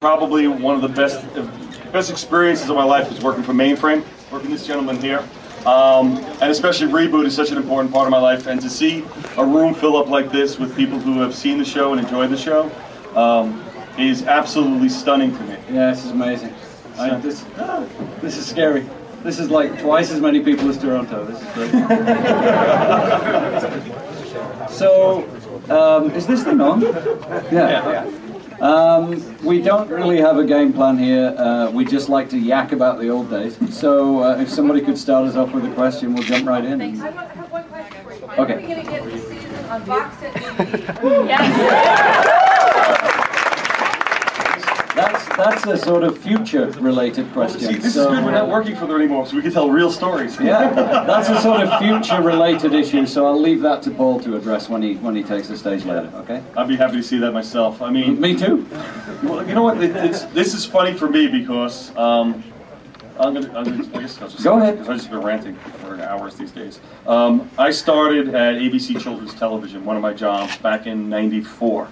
Probably one of the best experiences of my life was working for Mainframe, working with this gentleman here. And especially ReBoot is such an important part of my life, and to see a room fill up like this with people who have seen the show and enjoyed the show is absolutely stunning to me. Yeah, this is amazing. This is scary. This is like twice as many people as Toronto. This is great. So, is this thing on? Yeah. We don't really have a game plan here. We just like to yak about the old days. So, if somebody could start us off with a question, we'll jump right in. I have one question for you. When Okay. are we going to get the season on box set DVD? Yes. That's a sort of future-related question. See, this is good. We're not working for them anymore, so we can tell real stories. Yeah, that's a sort of future-related issue. So I'll leave that to Paul to address when he takes the stage later. Okay? I'd be happy to see that myself. I mean, me too. Well, you know what? This is funny for me because I guess I'll just go ahead. I've just been ranting for hours these days. I started at ABC Children's Television, one of my jobs, back in '94,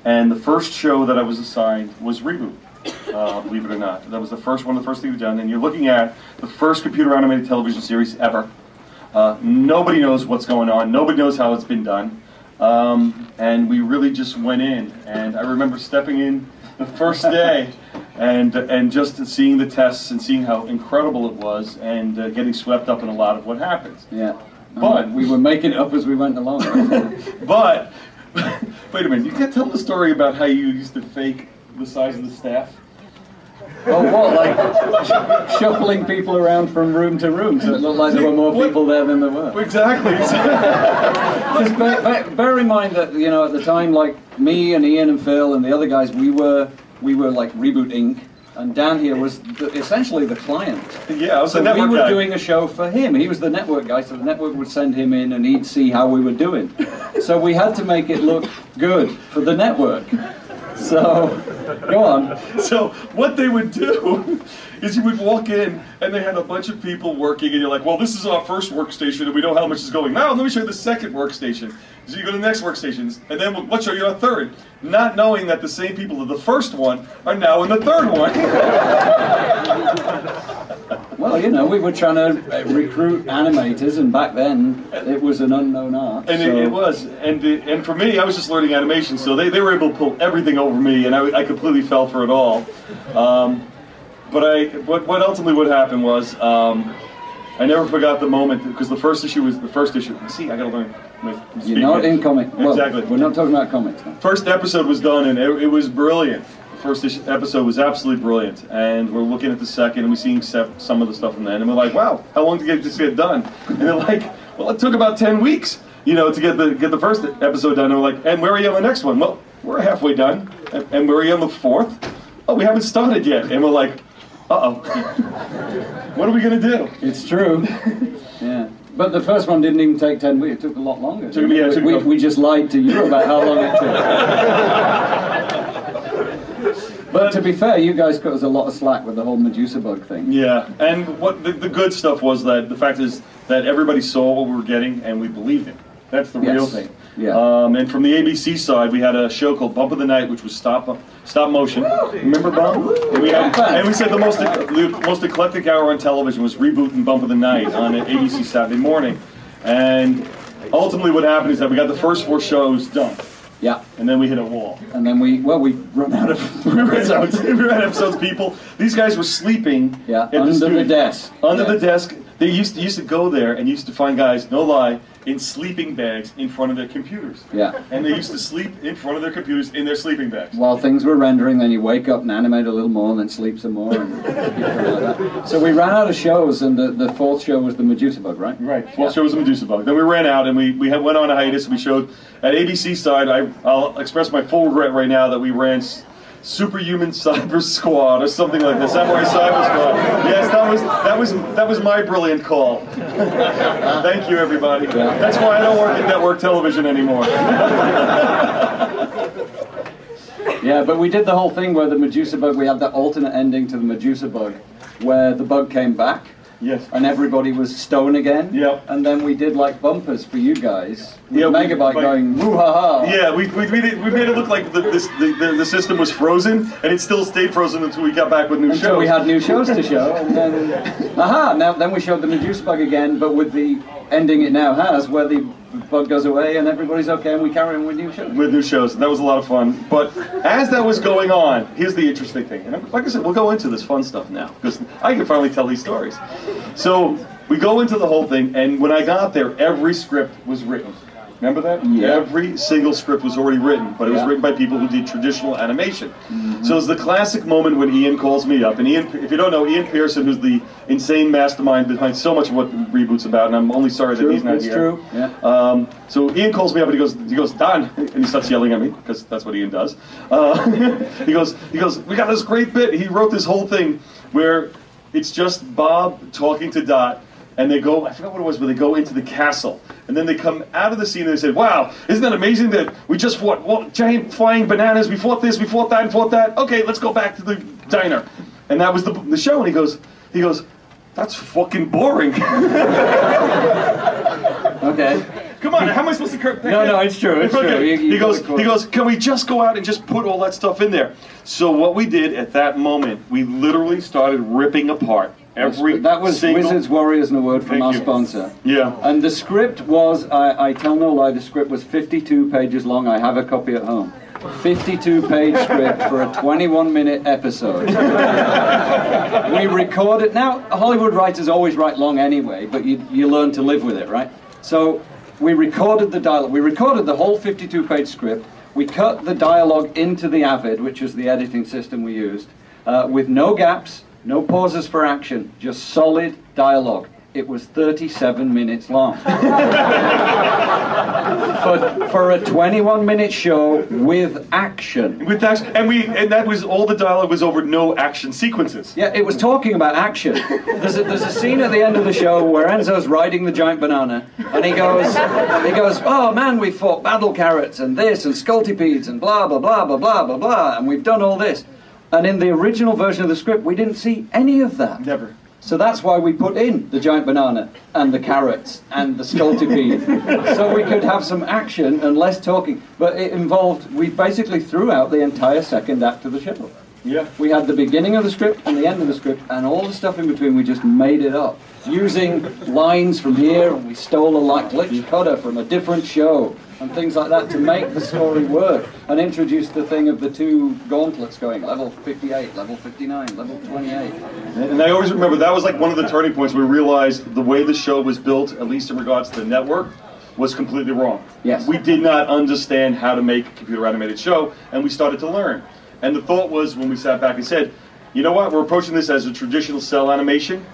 and the first show that I was assigned was ReBoot. Believe it or not, that was one of the first things we've done. And you're looking at the first computer animated television series ever. Nobody knows what's going on. Nobody knows how it's been done. And we really just went in. And I remember stepping in the first day and just seeing the tests and seeing how incredible it was, and getting swept up in a lot of what happens. Yeah. But we were making it up as we went along. But wait a minute, you can't tell the story about how you used to fake the size of the staff? Oh, what, like shuffling people around from room to room so it looked like there were more people there than there were? Exactly. Just bear in mind that, you know, at the time, like me and Ian and Phil and the other guys, we were like ReBoot Inc. And Dan here was essentially the client. Yeah, I was so the network we were guy. Doing a show for him. He was the network guy, so the network would send him in and he'd see how we were doing. So we had to make it look good for the network. So, go on. So, what they would do is you would walk in and they had a bunch of people working, and you're like, well, this is our first workstation and we know how much is going. Now, let me show you the second workstation. So you go to the next workstation, and then let's show you our third. Not knowing that the same people of the first one are now in the third one. Well, you know, we were trying to recruit animators, and back then it was an unknown art. And so. it was, and for me, I was just learning animation, so they were able to pull everything over me, and I completely fell for it all. But what ultimately what happened was, I never forgot the moment, because the first issue was the first issue. See, I gotta learn. You're not in comic. Exactly. Well, we're not talking about comics now. First episode was done, and it was brilliant. First episode was absolutely brilliant, and we're looking at the second, and we're seeing some of the stuff from then, and we're like, wow, how long to get this done? And they're like, well, it took about 10 weeks, you know, to get the first episode done. And we're like, and where are you on the next one? Well, we're halfway done. And where are you on the fourth? Oh, we haven't started yet. And we're like, uh-oh, what are we gonna do? It's true. Yeah. But the first one didn't even take 10 weeks. It took a lot longer. We just lied to you about how long it took. But to be fair, you guys cut us a lot of slack with the whole Medusa bug thing. Yeah, and what the good stuff was that the fact is that everybody saw what we were getting and we believed it. That's the real thing. Yeah. And from the ABC side, we had a show called Bump of the Night, which was stop motion. Remember Bump? And we said the most eclectic hour on television was ReBoot and Bump of the Night on ABC Saturday morning. And ultimately, what happened is that we got the first 4 shows done. Yeah. And then we hit a wall. And then we run out of episodes. We ran out of episodes, people. These guys were sleeping under the desk. Under the desk. They used to go there and used to find guys, no lie, in sleeping bags in front of their computers. Yeah. And they used to sleep in front of their computers in their sleeping bags. While things were rendering, then you wake up and animate a little more, and then sleep some more, and like that. So we ran out of shows, and the 4th show was the Medusa bug, right? Right. 4th show was the Medusa bug. Then we ran out, and we went on a hiatus, and we showed at ABC side. I'll express my full regret right now that we ran Superhuman Cyber Squad or something like this. Samurai Cyber Squad. Yes, that was my brilliant call. Thank you, everybody. Yeah. That's why I don't work at network television anymore. Yeah, but we did the whole thing where the Medusa bug, we had that alternate ending to the Medusa bug, where the bug came back. Yes. And everybody was stone again. Yep. And then we did like bumpers for you guys. Yeah, Megabyte going, woo-ha-ha. Yeah, we made it look like the system was frozen, and it still stayed frozen until we got back with new shows. Until we had new shows to show, and then, then we showed them the juice bug again, but with the ending it now has, where the bug goes away and everybody's okay, and we carry on with new shows. With new shows, that was a lot of fun. But as that was going on, here's the interesting thing. And like I said, we'll go into this fun stuff now, because I can finally tell these stories. So we go into the whole thing, and when I got there, every script was written. Remember that? Yeah. Every single script was already written, but it was written by people who did traditional animation. So it's the classic moment when Ian calls me up, and Ian, if you don't know, Ian Pearson, who's the insane mastermind behind so much of what Reboot's about, and I'm only sorry that he's not here. True. Yeah. So Ian calls me up and he goes, Don, and he starts yelling at me because that's what Ian does. He goes, we got this great bit. He wrote this whole thing where it's just Bob talking to Dot. And they go, I forgot what it was, but they go into the castle. And then they come out of the scene and they said, wow, isn't that amazing that we just fought giant flying bananas, we fought this, we fought that, and fought that. Okay, let's go back to the diner. And that was the show, and he goes, that's fucking boring. Okay. Come on, how am I supposed to correct that? No, it's true, it's true. He goes, can we just go out and just put all that stuff in there? So what we did at that moment, we literally started ripping apart that was Wizards, Warriors, and a Word from our sponsor. Yeah. And the script was, I tell no lie, the script was 52 pages long. I have a copy at home. 52-page script for a 21-minute episode. We recorded. Now, Hollywood writers always write long anyway, but you learn to live with it, right? So we recorded the dialogue. We recorded the whole 52-page script. We cut the dialogue into the Avid, which was the editing system we used, with no gaps, no pauses for action, just solid dialogue. It was 37 minutes long. for a 21-minute show with action. With action, and that was all the dialogue was over no action sequences. Yeah, it was talking about action. There's a scene at the end of the show where Enzo's riding the giant banana, and he goes, oh man, we fought battle carrots and this and scultipedes and blah blah blah blah blah blah blah, and we've done all this. And in the original version of the script, we didn't see any of that. Never. So that's why we put in the giant banana and the carrots and the scultipede, so we could have some action and less talking. But it involved, we basically threw out the entire second act of the show. Yeah. We had the beginning of the script and the end of the script, and all the stuff in between, we just made it up. Using lines from here, and we stole a glitch cutter from a different show, and things like that to make the story work, and introduce the thing of the two gauntlets going, level 58, level 59, level 28. And I always remember, that was like one of the turning points where we realized the way the show was built, at least in regards to the network, was completely wrong. Yes. We did not understand how to make a computer animated show, and we started to learn. And the thought was, when we sat back and said, you know what, we're approaching this as a traditional cell animation.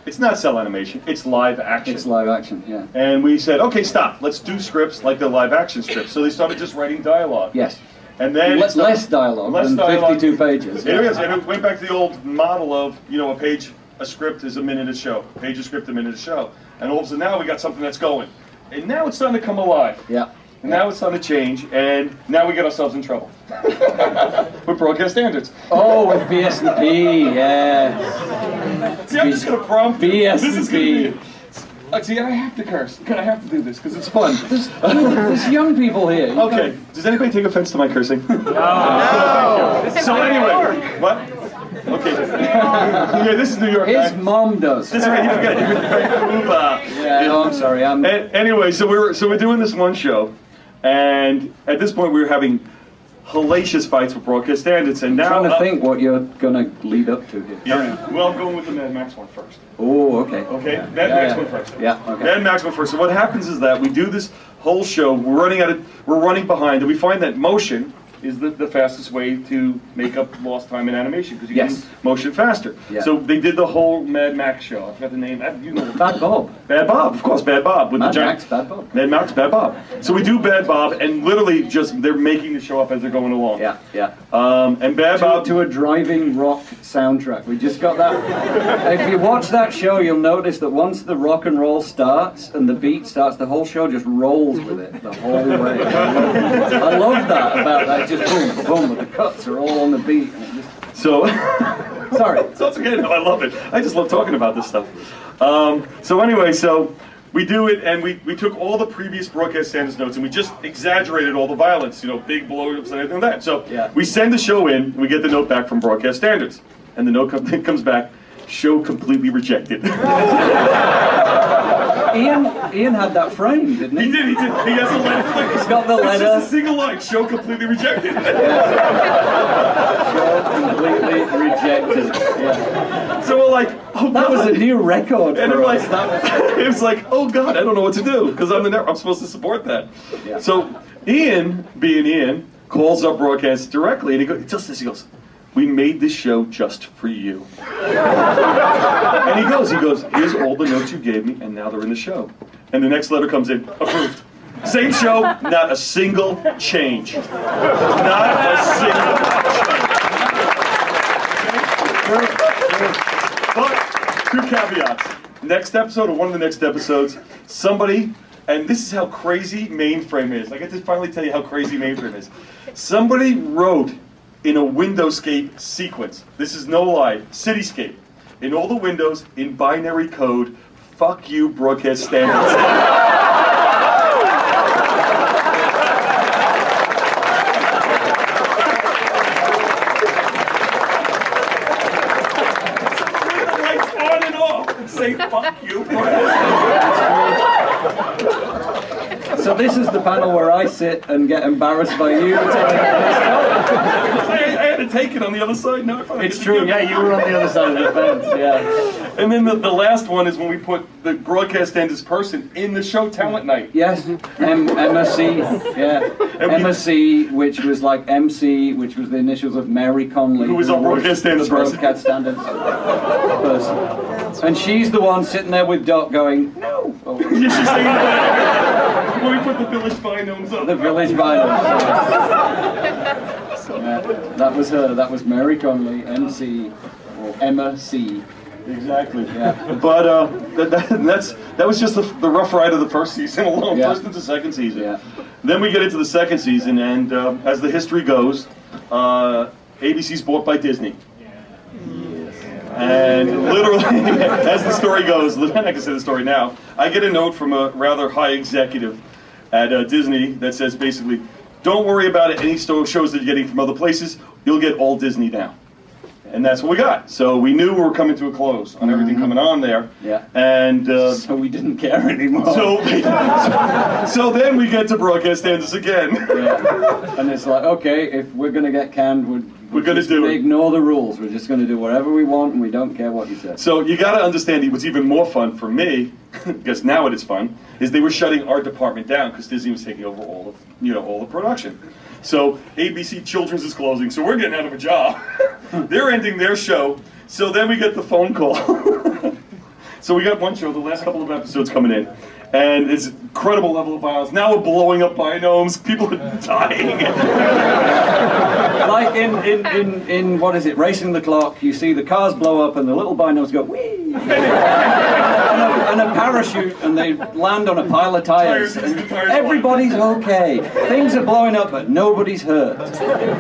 It's not cell animation, it's live action. It's live action, yeah. And we said, okay, stop, let's do scripts like the live action scripts. So they started just writing dialogue. Yes. And then less dialogue than 52 pages. It is, and it went back to the old model of, a script is a minute a show, a page of script a minute a show. And all of a sudden now we got something that's going. And now it's starting to come alive. Yeah. And now it's starting to change, and now we get ourselves in trouble. With broadcast standards. Oh, with BS&P, yes. See, I'm just going to prompt. BS&P. This is going to be... See, I have to curse. I have to do this, because it's fun. There's young people here. Okay, does anybody take offense to my cursing? No. So anyway, what? Okay. Yeah, this is New York. His mom does. That's right. You forget. Yeah. No, I'm sorry. Anyway, so we're doing this one show, and at this point we were having hellacious fights with broadcast standards, and now I'm trying to think what you're gonna lead up to here. Yeah. Well, I'm going with the Mad Max one first. Oh, okay. Okay. Mad Max one first. Yeah. Okay. Mad Max one first. So what happens is that we do this whole show. We're running behind, and we find that motion is the fastest way to make up lost time in animation, because you can motion faster. Yeah. So they did the whole Mad Max show. I forgot the name. You know, Bad Bob. Bad Bob, of course, Bad Bob. With Mad the Max, Bad Bob. Mad Max, Bad Bob. So we do Bad Bob, and literally just they're making the show up as they're going along. Yeah, yeah. And Bad Bob to a driving rock soundtrack. We just got that. If you watch that show, you'll notice that once the rock and roll starts and the beat starts, the whole show just rolls with it the whole way. I love that about that. Just boom, boom. The cuts are all on the beat. And it just... So, Sorry. So it's okay. No, I love it. I just love talking about this stuff. So anyway, so we do it, and we took all the previous broadcast standards notes, and we just exaggerated all the violence, you know, big blow-ups and everything like that. So we send the show in, and we get the note back from broadcast standards, and the note comes back, show completely rejected. Ian had that framed, didn't he? He did. He has the letter. He's got the letter. It's just a single line, show completely rejected. Show completely rejected. Yeah. So we're like, oh, that God. was a new record. And for like, us. it was like, oh God, I don't know what to do because I'm the network. I'm supposed to support that. Yeah. So Ian, being Ian, calls up broadcast directly, and he goes, just this. He goes, we made this show just for you. And he goes, here's all the notes you gave me, and now they're in the show. And the next letter comes in, approved. Same show, not a single change. Not a single change. But, two caveats. Next episode, or one of the next episodes, somebody, and this is how crazy Mainframe is. I get to finally tell you how crazy Mainframe is. Somebody wrote in a windowscape sequence, this is no lie, cityscape, in all the windows, in binary code, fuck you, broadcast standards. With the lights on and off, say fuck you, broadcast standards. So this is the panel where I sit and get embarrassed by you. I had to take it on the other side. No, it's true. Yeah, you were on the other side of the fence. Yeah. And then the last one is when we put the broadcast standards person in the show talent night. Yes, MSC. Yeah, MSC, which was like MC, which was the initials of Mary Conley, who was our broadcast standards person. Broadcast standards person. And she's the one sitting there with Doc going, no. Oh. Yeah, she's saying that. When we put the village binomes up. The village binomes. Yeah, that was her. That was Mary Conley, MC, or Emma C. Exactly. Yeah. But that was just the rough ride of the first season alone, first into second season. Yeah. Then we get into the second season, and as the history goes, ABC's bought by Disney. And literally, as the story goes, I can say the story now, I get a note from a rather high executive at Disney that says basically, don't worry about it, any shows that you're getting from other places, you'll get all Disney now. And that's what we got. So we knew we were coming to a close on everything coming on there. Yeah. And so we didn't care anymore. So then we get to broadcast standards again. Yeah. And it's like, okay, if we're going to get canned, we're going to ignore the rules. We're just going to do whatever we want, and we don't care what you say. So you got to understand, what's even more fun for me, because now it is fun, is they were shutting our department down because Disney was taking over all the production. So ABC Children's is closing, so we're getting out of a job. They're ending their show, so then we get the phone call. So we got one show, the last couple of episodes coming in, and it's incredible level of violence. Now we're blowing up binomes, people are dying. Like in what is it, Racing the Clock, you see the cars blow up and the little binos go, whee! And a parachute, and they land on a pile of tires. Everybody's okay. Things are blowing up, but nobody's hurt.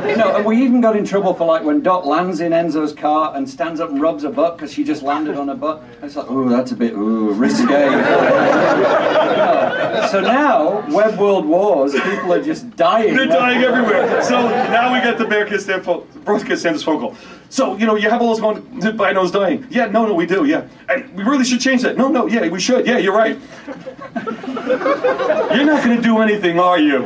You know, and we even got in trouble for like when Dot lands in Enzo's car and stands up and rubs her butt because she just landed on her butt. And it's like, oh, that's a bit risque. So now, Web World Wars, people are just dying. They're dying everywhere. So now we get the broadcast standards phone call. So, you have all those binos dying. Yeah, no, we do, yeah. And we really should change that. No, yeah, we should. Yeah, you're right. You're not going to do anything, are you?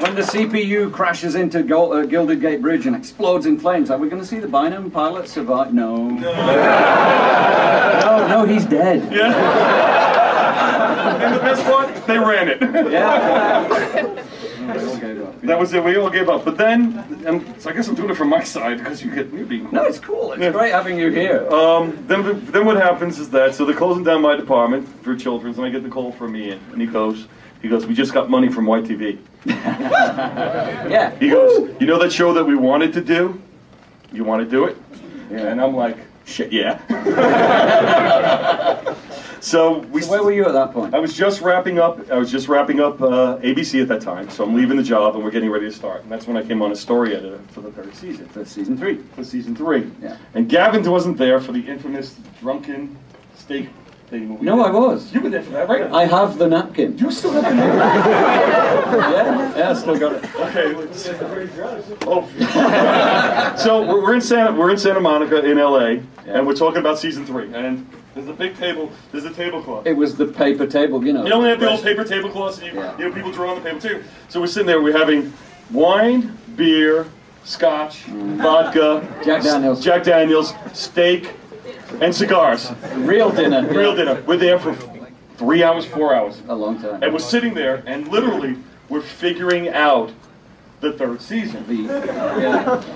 When the CPU crashes into Gilded Gate Bridge and explodes in flames, are we going to see the Bynum pilot survive? No. No, he's dead. Yeah. And the best part, they ran it. Yeah. That was it. We all gave up. But then, so I guess I'm doing it from my side because you're being cool. No, it's cool. It's great having you here. Then what happens is that, so they're closing down my department for children's, and I get the call from Ian, and he goes, we just got money from YTV. Yeah. He goes, you know that show that we wanted to do? You want to do it? Yeah. And I'm like, shit, yeah. So where were you at that point? I was just wrapping up ABC at that time, so I'm leaving the job and we're getting ready to start. And that's when I came on as story editor for the third season. For season 3. For season 3. Yeah. And Gavin wasn't there for the infamous drunken steak thing. No, I was. You were there for that, right? I have the napkin. You still have the napkin? Yeah, I still got it. Okay. So we're in Santa Monica in LA, and we're talking about season 3. And there's a big table. There's a tablecloth. It was the paper table, you know. You only have the old paper tablecloths, and you know, people draw on the paper too. So we're sitting there. We're having wine, beer, scotch, vodka, Jack Daniels, steak, and cigars. Real dinner. Real dinner. We're there for 3 hours, 4 hours. A long time. And we're sitting there, and literally, we're figuring out the third season.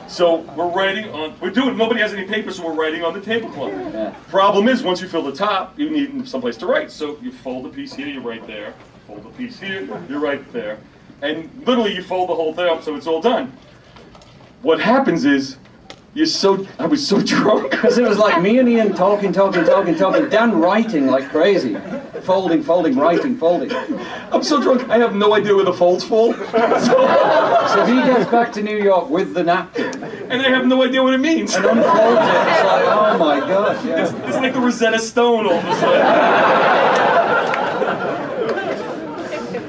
So we're writing on, nobody has any paper, so we're writing on the tablecloth. Yeah. Problem is, once you fill the top, you need someplace to write. So you fold a piece here, you write there. Fold a piece here, you write there. And literally, you fold the whole thing up, so it's all done. What happens is, I was so drunk. Because it was like me and Ian talking, Dan writing like crazy. Folding, writing, folding. I'm so drunk, I have no idea where the folds fall. So he gets back to New York with the napkin. And I have no idea what it means. And unfolds it. It's like, oh my God. Yeah. It's like the Rosetta Stone all of a sudden.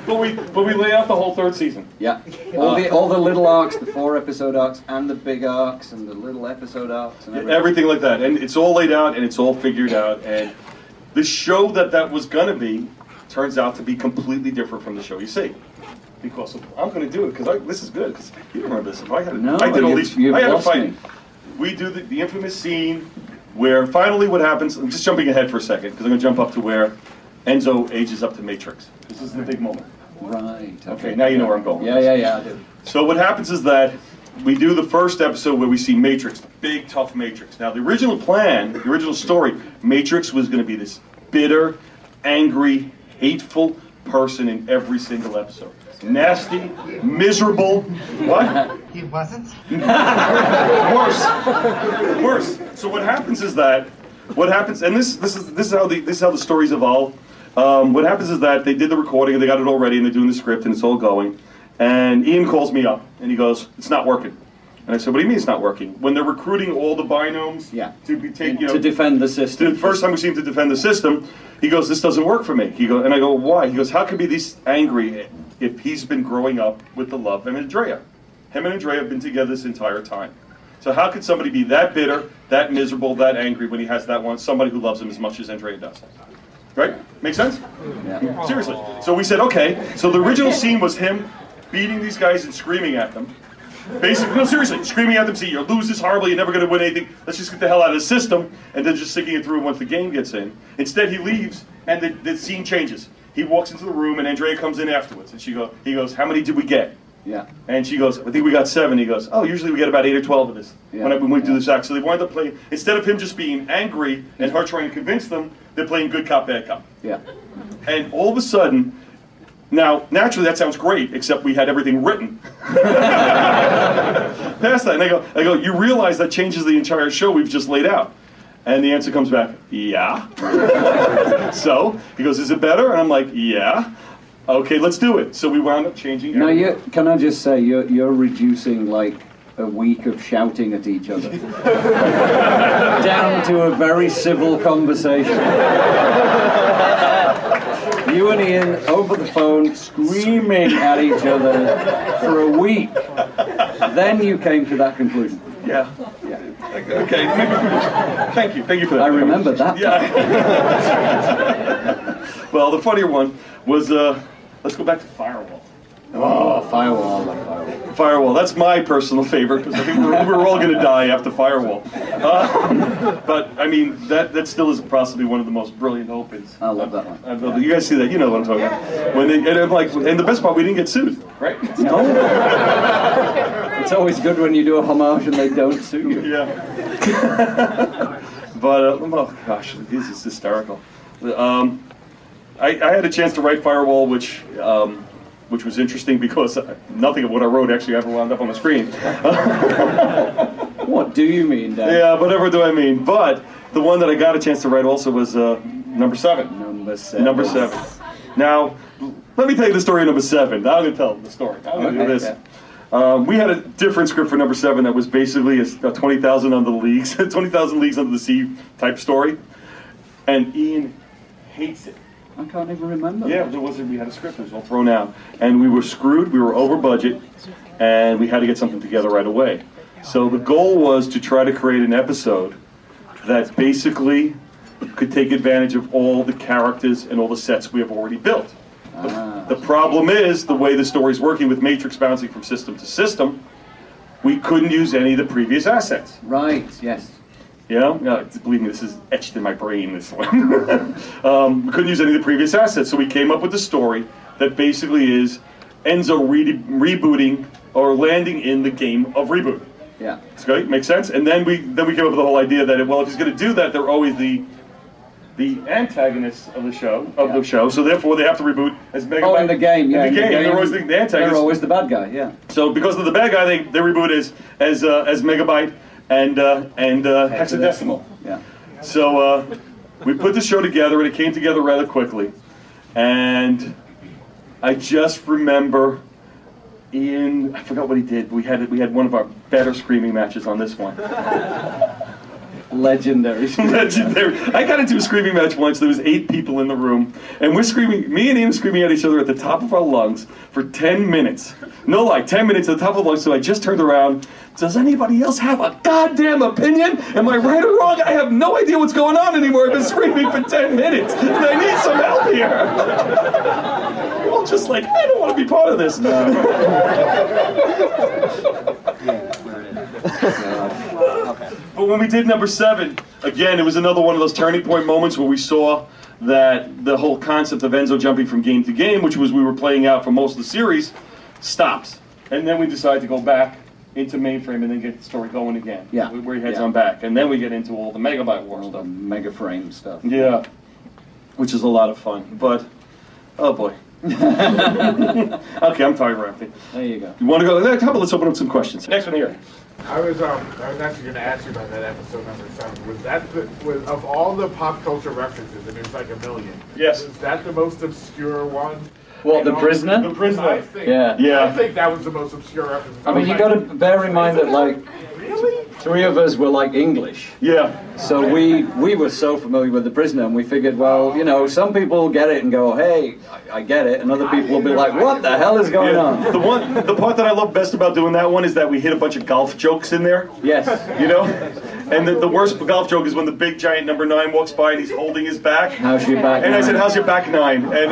But we lay out the whole third season. Yeah. All the little arcs, the 4-episode arcs, and the big arcs, and the little episode arcs, and everything like that. And it's all laid out, and it's all figured out. And the show that was going to be turns out to be completely different from the show you see. Because I'm going to do it, because this is good, because you don't remember this. I did all these. I had to fight. We do the infamous scene where finally what happens, I'm just jumping ahead for a second, because I'm going to jump up to where Enzo ages up to Matrix. This is the big moment. Right. Okay, now you know where I'm going. Yeah, I do. So what happens is that we do the first episode where we see Matrix, the big, tough Matrix. Now, the original plan, the original story, Matrix was going to be this bitter, angry, hateful person in every single episode. Nasty, miserable. What? He wasn't? Worse. So what happens is that, and this is how the stories evolve. What happens is that they did the recording and they got it all ready and they're doing the script and it's all going. And Ian calls me up and he goes, "It's not working." And I said, "What do you mean it's not working?" When they're recruiting all the binomes to defend the system. The first time we see him to defend the system, he goes, "This doesn't work for me." And I go, "Why?" He goes, "How could he be this angry if he's been growing up with the love of Andrea? Him and Andrea have been together this entire time. So how could somebody be that bitter, that miserable, that angry when he has somebody who loves him as much as Andrea does?" Right? Make sense? Yeah. Seriously. So we said, okay. So the original scene was him beating these guys and screaming at them. Basically, no, seriously, screaming at them, "See, you're losers horribly, you're never going to win anything. Let's just get the hell out of the system," and then just sticking it through once the game gets in. Instead, he leaves, and the scene changes. He walks into the room, and Andrea comes in afterwards, and he goes, "How many did we get?" Yeah. And she goes, "I think we got 7. He goes, "Oh, usually we get about 8 or 12 of this when we do this act." So they wind up playing, instead of him just being angry and her trying to convince them, they're playing good cop, bad cop. Yeah. And all of a sudden, now, naturally that sounds great, except we had everything written. Past that, and I go, "You realize that changes the entire show we've just laid out?" And the answer comes back, "Yeah." So, he goes, "Is it better?" And I'm like, "Yeah." "Okay, let's do it." So we wound up changing everything. Now, can I just say, you're reducing like a week of shouting at each other down to a very civil conversation. You and Ian over the phone screaming at each other for a week. Then you came to that conclusion. Yeah. Okay. Thank you for that. I remember that. Yeah. Well, the funnier one was, let's go back to Firewall. Oh, Firewall. Firewall. That's my personal favorite because I think we're all going to die after Firewall. But I mean, that still is possibly one of the most brilliant opens. I love that one. You guys see that? You know what I'm talking about. And I'm like, and the best part, we didn't get sued, right? No. It's always good when you do a homage and they don't sue you. Yeah. But oh gosh, this is hysterical. I had a chance to write Firewall, which was interesting because nothing of what I wrote actually ever wound up on the screen. What do you mean, Dan? Yeah, whatever do I mean. But the one that I got a chance to write also was number 7. No Number 7. Number 7. Now, let me tell you the story of number 7. I'm going to tell the story. I'm going to do this. Okay. We had a different script for number 7 that was basically a 20,000 under the leagues, 20,000 leagues under the sea type story, and Ian hates it. I can't even remember. Yeah, we had a script. It was all thrown out, and we were screwed. We were over budget, and we had to get something together right away. So the goal was to try to create an episode that basically could take advantage of all the characters and all the sets we have already built. The problem is, the way the story's working with Matrix bouncing from system to system, we couldn't use any of the previous assets. Right, yes. You know? Believe me, this is etched in my brain, this one. We couldn't use any of the previous assets, so we came up with a story that basically is Enzo rebooting or landing in the game of ReBoot. Yeah. It's great, makes sense. And then we came up with the whole idea that, well, if he's going to do that, they're always the antagonists of the show, so therefore they have to reboot as Megabyte. Oh, in the game, yeah. In the game, they're always the antagonists. They're always the bad guy, yeah. So because of the bad guy, they reboot as Megabyte and Hexadecimal. Yeah. So we put the show together, and it came together rather quickly. And I just remember Ian, I forgot what he did. We had one of our better screaming matches on this one. Legendary. Legendary. I got into a screaming match once. There was 8 people in the room, and we're screaming. Me and Ian screaming at each other at the top of our lungs for 10 minutes. No lie, 10 minutes at the top of the lungs. So I just turned around. Does anybody else have a goddamn opinion? Am I right or wrong? I have no idea what's going on anymore. I've been screaming for 10 minutes, and I need some help here. We're all just like, I don't want to be part of this. But when we did number 7, again, it was another one of those turning point moments where we saw that the whole concept of Enzo jumping from game to game, which was we were playing out for most of the series, stops. And then we decided to go back into mainframe and then get the story going again. Yeah. Where he heads on back. And then we get into all the Megabyte War All stuff. the mega frame stuff. Yeah. Which is a lot of fun. But, oh boy. Okay, I'm tired, Rafty. There you go. You want to go? How about let's open up some questions. Next one here. I was actually going to ask you about that episode number 7. Was that of all the pop culture references, and there's like a million? Yes. Was that the most obscure one? What, The Prisoner? The Prisoner. I think, Yeah. I think that was the most obscure reference. I mean, you got to bear in mind that, like, Really? 3 of us were, like, English. Yeah. So we were so familiar with The Prisoner, and we figured, well, you know, some people get it and go, hey, I get it, and other people will be like, what the hell is going on? The part that I love best about doing that one is that we hit a bunch of golf jokes in there. Yes. You know? And the worst golf joke is when the big giant number 9 walks by and he's holding his back. How's your back? And I said, how's your back 9? And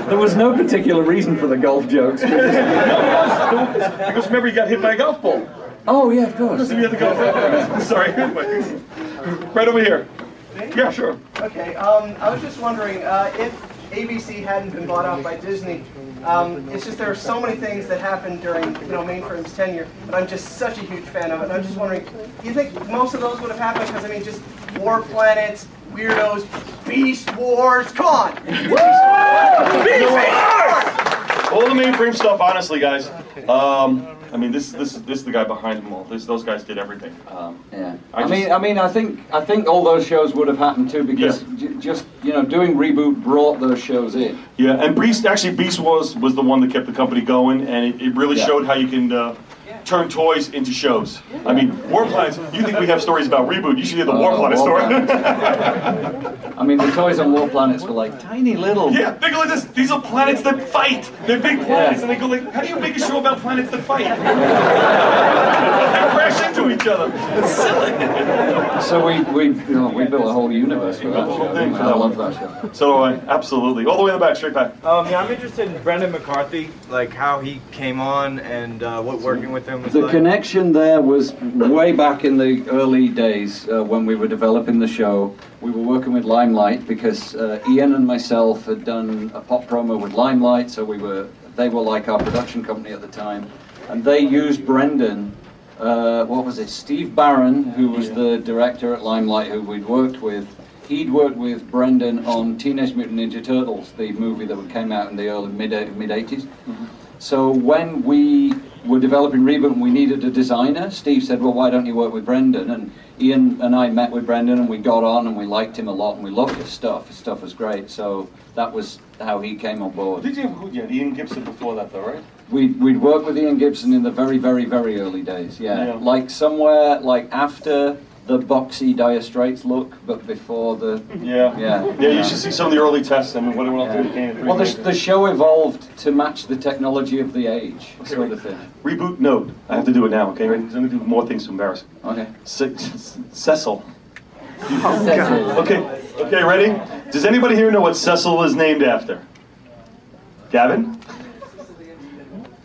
there was no particular reason for the golf jokes. because remember, he got hit by a golf ball. Oh, yeah, of course. So we had the golf. Sorry. Right over here. Yeah, sure. Okay, I was just wondering if ABC hadn't been bought out by Disney. It's just there are so many things that happened during Mainframe's tenure, but I'm just such a huge fan of it. And I'm just wondering, do you think most of those would have happened? Because I mean, just war planets, weirdos, beast wars. Come on! Beast wars! All the mainframe stuff, honestly, guys. I mean, this is the guy behind them all. Those guys did everything. Yeah. I think all those shows would have happened too because just doing ReBoot brought those shows in. Yeah, and Beast was the one that kept the company going, and it really showed how you can turn toys into shows. I mean, War Planets. You think we have stories about ReBoot? You should hear the War Planet story. I mean, the toys on War Planets were like tiny little. Yeah, they go like this. These are planets that fight. They're big planets, and they go like, how do you make a show about planets that fight? They crash into each other. It's silly. So we built a whole universe for that show. I love that show. So do I. Absolutely. All the way in the back, straight back. Yeah, I'm interested in Brendan McCarthy, like how he came on and what working with him was The like. connection there was way back in the early days when we were developing the show. We were working with Limelight because Ian and myself had done a pop promo with Limelight, so they were like our production company at the time, and they used Brendan. Steve Barron, who was the director at Limelight, who we'd worked with. He'd worked with Brendan on Teenage Mutant Ninja Turtles, the movie that came out in the early mid 80s. Mm-hmm. So when we were developing ReBoot and we needed a designer, Steve said, well, why don't you work with Brendan? And Ian and I met with Brendan and we got on and we liked him a lot and we loved his stuff. His stuff was great, so that was how he came on board. Did you have Ian Gibson before that though, right? We'd worked with Ian Gibson in the very, very, very early days, yeah. Like somewhere, like after the boxy Dire Straits look, but before the... Yeah, you should see some of the early tests. I mean, what it went on through. Well, the show evolved to match the technology of the age, sort of thing. ReBoot note. I have to do it now, okay? I'm going to do more things to embarrass. Okay. Cecil. Cecil. Okay, ready? Does anybody here know what Cecil was named after? Gavin?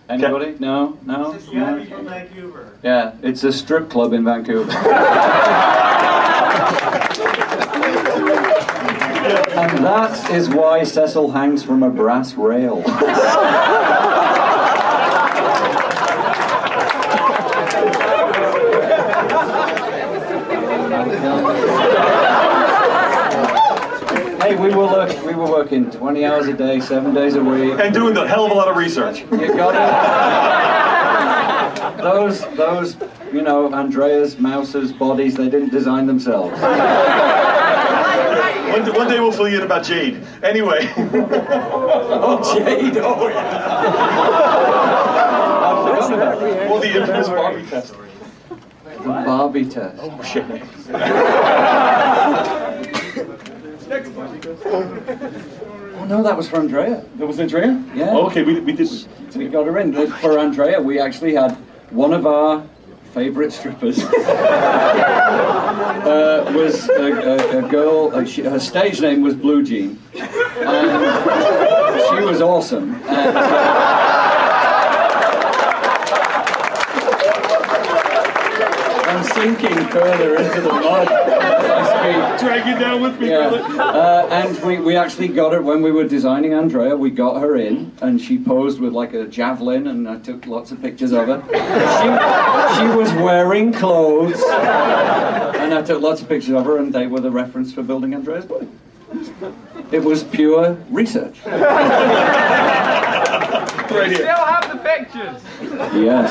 Anybody? No? No? It's gotta be from Vancouver. Yeah, it's a strip club in Vancouver. And that is why Cecil hangs from a brass rail. Hey, we were working 20 hours a day, 7 days a week. And doing a hell of a lot of research. You got it. Those, you know, Andrea's, Mouse's bodies, they didn't design themselves. One day we'll fill you in about Jade. Anyway. Oh, Jade, oh yeah. I forgot about that. Well, the infamous Barbie test. The Barbie test. Oh, shit. Oh no, that was for Andrea. That was Andrea? Yeah. Oh, okay, we did. We got her in. For Andrea, we actually had one of our favorite strippers. Was a girl, her stage name was Blue Jean. And she was awesome. I'm sinking further into the mud. Drag you down with me, brother. And we actually got her, when we were designing Andrea, we got her in, and she posed with like a javelin, and I took lots of pictures of her. She was wearing clothes, and I took lots of pictures of her, and they were the reference for building Andrea's body. It was pure research. Right here. Still have the pictures. Yes.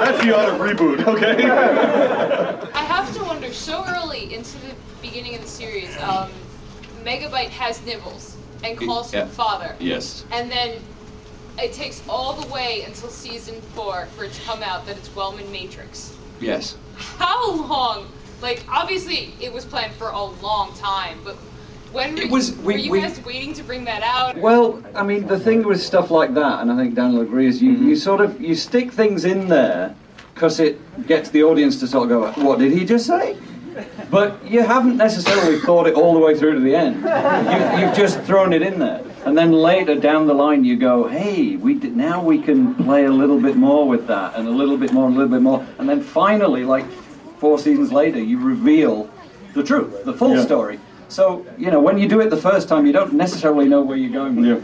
That's the art of ReBoot, okay? I have to wonder, so early into the beginning of the series, Megabyte has Nibbles and calls him father. Yes. And then it takes all the way until season 4 for it to come out that it's Wellman Matrix. Yes. How long? Like, obviously it was planned for a long time, but when were you guys waiting to bring that out? Well, I mean, the thing with stuff like that, and I think Dan will agree, is you sort of, you stick things in there because it gets the audience to sort of go, what did he just say? But you haven't necessarily thought it all the way through to the end. You've just thrown it in there. And then later down the line you go, hey, now we can play a little bit more with that, and a little bit more, and a little bit more. And then finally, like 4 seasons later, you reveal the truth, the full story. So, you know, when you do it the first time, you don't necessarily know where you're going with it.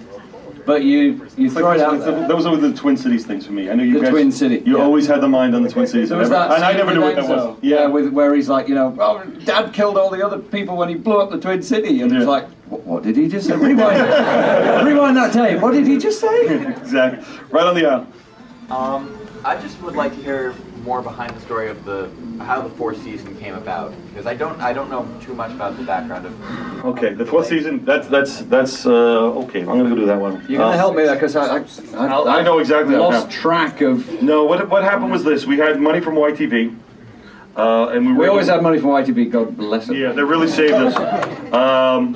But you throw it out there. Those are the Twin Cities things for me. I know you guys... Twin City. You always had the mind on the Twin Cities. There was that and I never knew what that was. Yeah, where he's like, you know, oh, Dad killed all the other people when he blew up the Twin City. And it's like, what did he just say? Rewind that tape. What did he just say? Exactly. Right on the aisle. I just would like to hear more behind the story of how the 4th season came about, because I don't know too much about the background of. Okay, the 4th season. That's okay. I'm gonna go do that one. You're gonna help me there because I know exactly. Lost track of. No, what happened was this: we had money from YTV, and we always had money from YTV. God bless them. Yeah, they really saved us.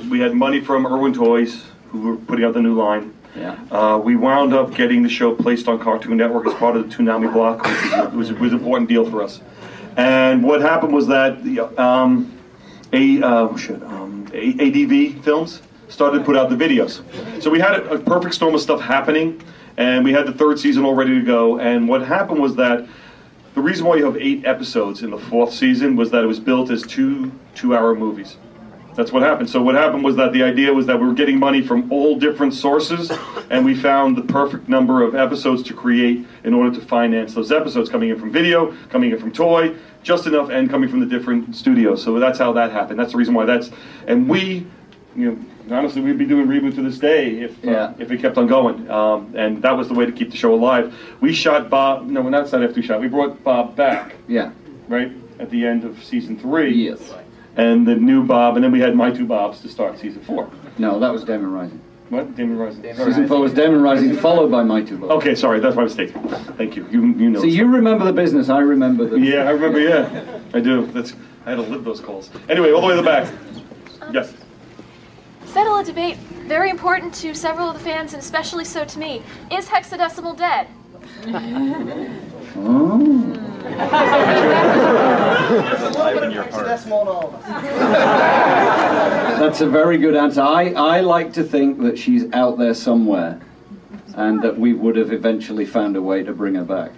We had money from Irwin Toys, who were putting out the new line. Yeah. We wound up getting the show placed on Cartoon Network as part of the Toonami block, which was an important deal for us. And what happened was that ADV Films started to put out the videos. So we had a perfect storm of stuff happening, and we had the 3rd season all ready to go. And what happened was that the reason why you have 8 episodes in the 4th season was that it was built as 2 two-hour movies. That's what happened. So what happened was that the idea was that we were getting money from all different sources, and we found the perfect number of episodes to create in order to finance those episodes, coming in from video, coming in from toy, just enough, and coming from the different studios. So that's how that happened. That's the reason why and we, you know, honestly, we'd be doing ReBoot to this day if it kept on going. And that was the way to keep the show alive. We shot Bob. No, not after we shot. We brought Bob back. Yeah. Right at the end of season 3. Yes. And the new Bob, and then we had my 2 Bobs to start season 4. No, that was Damon Rising. What? Damon Rising. Season 4 was Damon Rising, followed by my 2 Bobs. Okay, sorry, that's my mistake. Thank you. You know. So you remember the business, I remember the... Yeah, I remember, yeah. I do. I had to live those calls. Anyway, all the way to the back. Yes. Settle a debate very important to several of the fans, and especially so to me. Is hexadecimal dead? Oh. That's a very good answer. I like to think that she's out there somewhere, and that we would have eventually found a way to bring her back.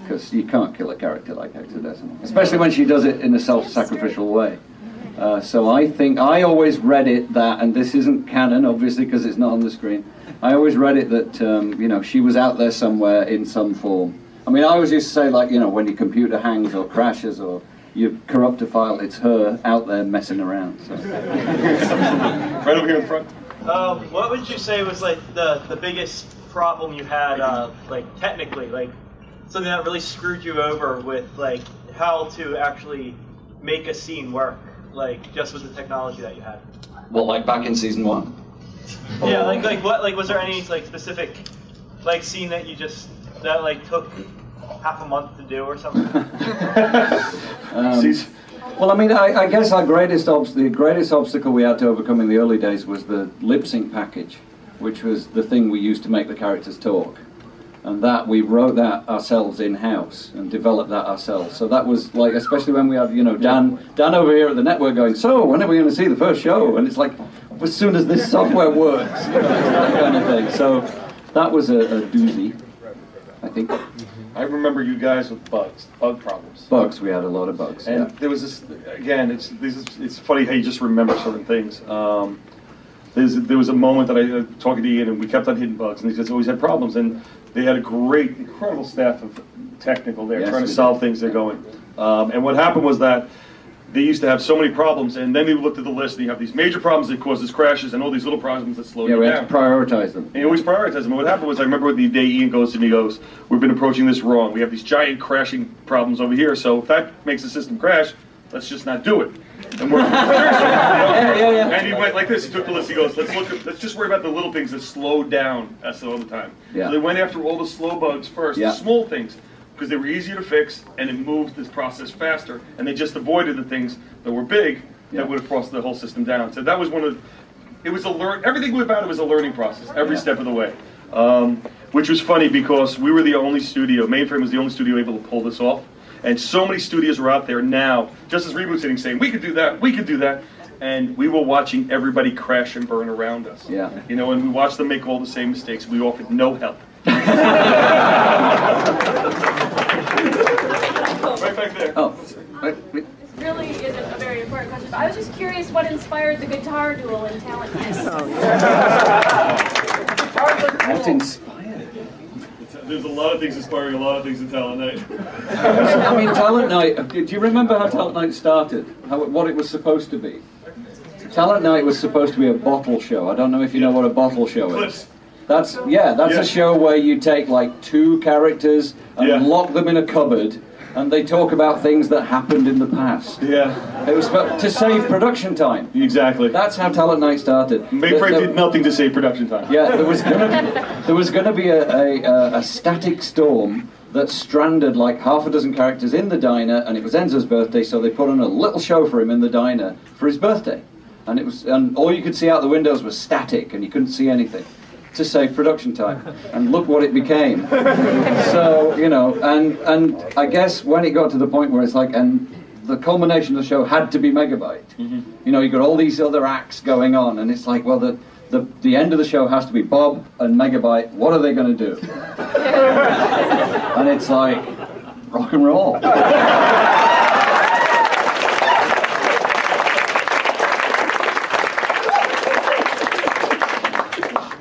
Because you can't kill a character like hexadecimal, especially when she does it in a self-sacrificial way. So I think, I always read it that, and this isn't canon obviously because it's not on the screen, I always read it that, you know, she was out there somewhere in some form. I mean, I always used to say, like, you know, when your computer hangs or crashes or you corrupt a file, it's her out there messing around. So. Right over here in front. What would you say was like the biggest problem you had, like technically, like something that really screwed you over with like how to actually make a scene work, like just with the technology that you had? Well, like back in season 1? Yeah, like what, like was there any like specific like scene that you just that like took half a month to do or something? Well, I mean, I guess the greatest obstacle we had to overcome in the early days was the lip sync package, which was the thing we used to make the characters talk. And that, we wrote that ourselves in-house and developed that ourselves. So that was like, especially when we had, you know, Dan over here at the network going, so when are we going to see the first show? And it's like, as soon as this software works, you know, that kind of thing. So that was a doozy, I think. I remember you guys with bug problems. Bugs, we had a lot of bugs. And there was this, again, it's funny how you just remember certain things. There was a moment that I was talking to Ian, and we kept on hitting bugs, and they just always had problems. And they had a great, incredible staff of technical there, trying to solve things. They're going. And what happened was that they used to have so many problems, and then they looked at the list, and you have these major problems that causes crashes, and all these little problems that slow you down. Yeah, we had to prioritize them. And you always prioritize them. And what happened was, I remember the day Ian goes to me, he goes, we've been approaching this wrong. We have these giant crashing problems over here, so if that makes the system crash, let's just not do it. And we're yeah. And he went like this. He took the list. He goes, let's just worry about the little things that slow down us all the time. Yeah. So they went after all the slow bugs first, the small things, because they were easier to fix and it moved this process faster. And they just avoided the things that were big that would have crossed the whole system down. So that was everything about it was a learning process every step of the way. Which was funny because we were the only studio. Mainframe was the only studio able to pull this off. And so many studios are out there now, just as ReBoot sitting saying, we could do that, we could do that. And we were watching everybody crash and burn around us. Yeah. You know, and we watched them make all the same mistakes. We offered no help. Right back there. Oh. This really isn't a very important question, but I was just curious what inspired the guitar duel in Talent Night. What inspired? There's a lot of things inspiring a lot of things in Talent Night. I mean, Talent Night, do you remember how Talent Night started? What it was supposed to be? Talent Night was supposed to be a bottle show. I don't know if you know what a bottle show is. That's a show where you take like 2 characters and lock them in a cupboard and they talk about things that happened in the past. Yeah. It was to save production time. Exactly. That's how Talent Night started. Mainframe did nothing to save production time. Yeah, there was going to be a static storm that stranded like half a dozen characters in the diner, and it was Enzo's birthday, so they put on a little show for him in the diner for his birthday. And all you could see out the windows was static, and you couldn't see anything, to save production time. And look what it became. So, you know, and I guess when it got to the point where it's like, and the culmination of the show had to be Megabyte. Mm-hmm. You know, you got all these other acts going on, and it's like, well, the end of the show has to be Bob and Megabyte. What are they going to do? And it's like, rock and roll.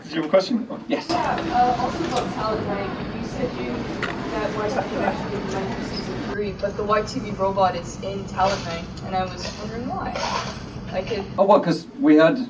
Do you have a question? Yes. Also about Talent Night, you said that YTV actually didn't run for season 3, but the YTV robot is in Talent Night, and I was wondering why. Oh, well, because we had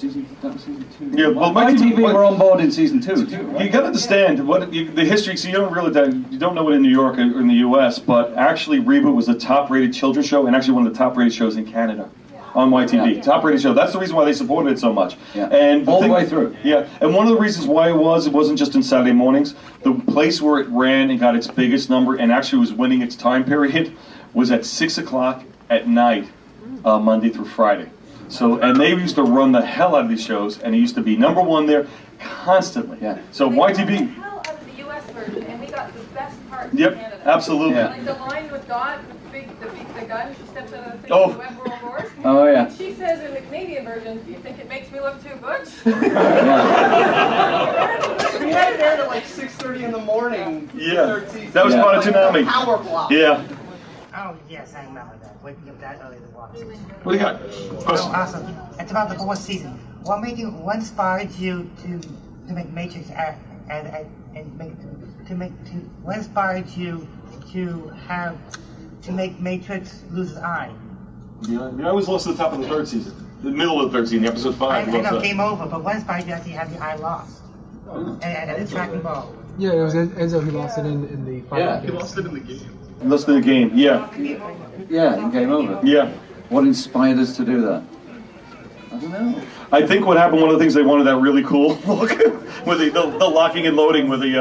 That was season 2. Yeah, well, MyTV were on board in season 2 too. Right? You got to understand the history. So you don't know it in New York or in the U.S., but actually, Reboot was the top-rated children's show and actually one of the top-rated shows in Canada on MyTV. Yeah. Top-rated show. That's the reason why they supported it so much. Yeah. And all the way through. Yeah, and one of the reasons why it wasn't just in Saturday mornings. The place where it ran and got its biggest number and actually was winning its time period was at 6 o'clock at night, Monday through Friday. So, and they used to run the hell out of these shows, and it used to be #1 there constantly. Yeah. So YTV. The hell out of the U.S. version, and we got the best parts Yep, in Canada. absolutely. Yeah. Like the line with God, the gun, she steps out of the thing, Oh. the web world wars. Oh yeah. And she says in the Canadian version, "Do you think it makes me look too butch?" We had it aired at like 6:30 in the morning. Yeah, Third season. that was part of Like Toonami. the power block. Yeah. Oh, yes, I remember that. Waking up that early to watch it. What do you got? Oh, awesome. It's about the 4th season. What inspired you to make Matrix what inspired you to make Matrix lose his eye? Yeah, I was lost at the top of the 3rd season. The middle of the 3rd season, episode 5. I know, game over, but what inspired you to actually have the eye lost? And the tracking ball. Yeah, it was Enzo who lost it in the final. Yeah. He lost it in the game. Lost in the game, yeah. Yeah, in Game Over. Yeah. What inspired us to do that? I don't know. I think what happened, one of the things they wanted that really cool look with the locking and loading with the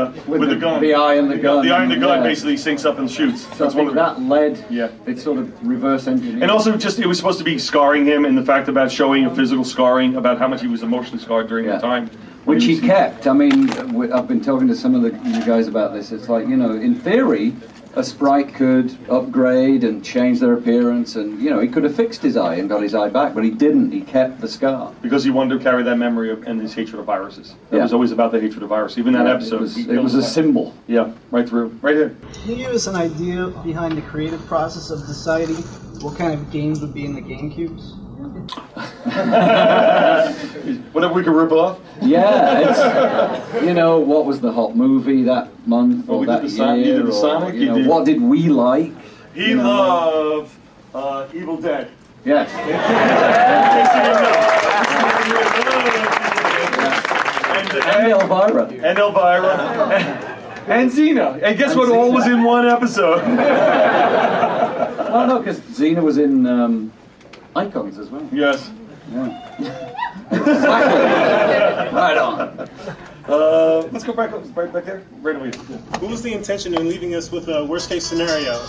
gun. The eye and the gun. The eye and the gun yeah. basically syncs up and shoots. So That's I think one of that led, yeah. It sort of reverse engineered. And also just, it was supposed to be scarring him and the fact about showing a physical scarring, about how much he was emotionally scarred during the time. Which he kept. I mean, I've been talking to some of you guys about this. It's like, in theory, a sprite could upgrade and change their appearance, and he could have fixed his eye and got his eye back, but he didn't. He kept the scar because he wanted to carry that memory and his hatred of viruses. It was always about the hatred of viruses. Even that episode, it was a symbol. Yeah, right through, right here. Can you give us an idea behind the creative process of deciding what kind of games would be in the GameCubes? Whatever we could rip off. Yeah, it's what was the hot movie that month or that year? The Sonic. What did we like? He loved Evil Dead. Yes. And Elvira. And Elvira. And Xena. And guess what? All was in one episode. No, because Xena was in Icons as well. Yes. Yeah. Exactly. Right on. Let's go back there. Right away. What was the intention in leaving us with a worst case scenario?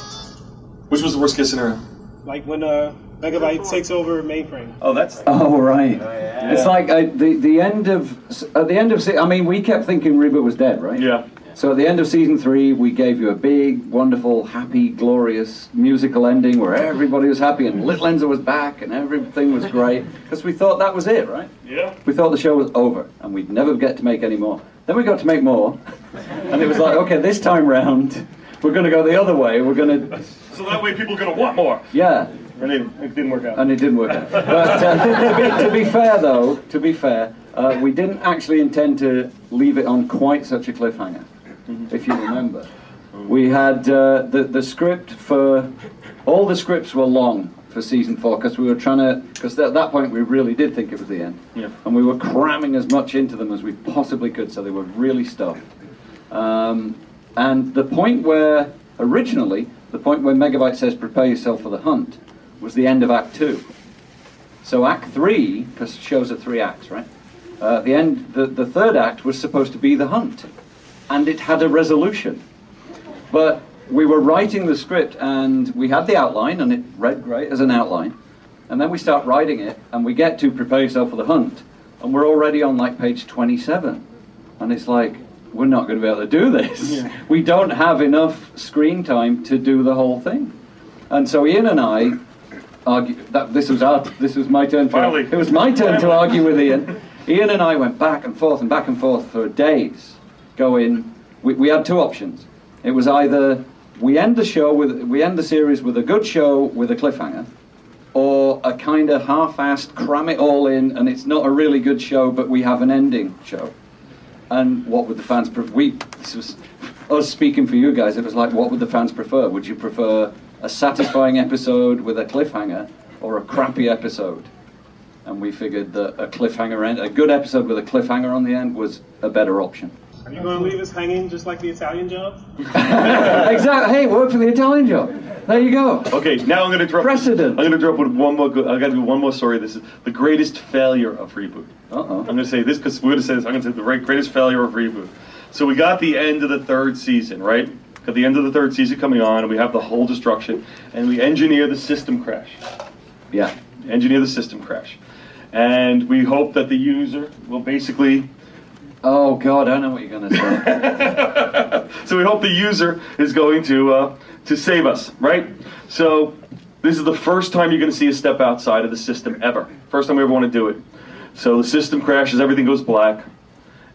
Which was the worst case scenario? Like when Megabyte takes over mainframe. Oh, that's. Oh, right. Yeah. It's like the end of. I mean, we kept thinking Reboot was dead, right? Yeah. So at the end of season 3, we gave you a big, wonderful, happy, glorious musical ending where everybody was happy and Little Enzo was back and everything was great because we thought that was it, right? Yeah. We thought the show was over and we'd never get to make any more. Then we got to make more, and it was like, okay, this time round, we're going to go the other way. We're going to. So that way, people are going to want more. Yeah. And it didn't work out. And it didn't work out. But to be fair, though, we didn't actually intend to leave it on quite such a cliffhanger. If you remember, we had the script for all the scripts were long for season 4 because we were trying to, because at that point we really did think it was the end, and we were cramming as much into them as we possibly could, so they were really stuffed. And the point where Megabyte says prepare yourself for the hunt was the end of Act 2. So Act 3, because shows are 3 acts, right? The end, the third act was supposed to be the hunt. And it had a resolution. But we were writing the script and we had the outline and it read great as an outline. And then we start writing it and we get to prepare yourself for the hunt. And we're already on like page 27. And it's like, we're not going to be able to do this. Yeah. We don't have enough screen time to do the whole thing. And so Ian and I argued, this was my turn. It was my turn to argue with Ian. Ian and I went back and forth for days. We had 2 options. It was either we end the series with a good show with a cliffhanger, or a kind of half-assed cram it all in and it's not a really good show but we have an ending show. And what would the fans prefer? This was us speaking for you guys. It was like, what would the fans prefer? Would you prefer a satisfying episode with a cliffhanger or a crappy episode? and we figured that a cliffhanger end, a good episode with a cliffhanger on the end, was a better option. Are you going to leave us hanging just like the Italian Job? Exactly. Hey, work for the Italian Job. There you go. Okay, now I'm going to drop. Precedent. I'm going to drop with one more. I got to do one more story. This is the greatest failure of ReBoot. Uh-oh. I'm going to say this because we're going to say this. I'm going to say the greatest failure of ReBoot. So we got the end of the 3rd season, right? Got the end of the 3rd season coming on, and we have the whole destruction, and we engineer the system crash. Yeah. Engineer the system crash, and we hope that the user will basically. Oh God, I know what you're going to say. So we hope the user is going to save us, right? So this is the first time you're going to see us step outside of the system ever. First time we ever want to do it. So the system crashes, everything goes black,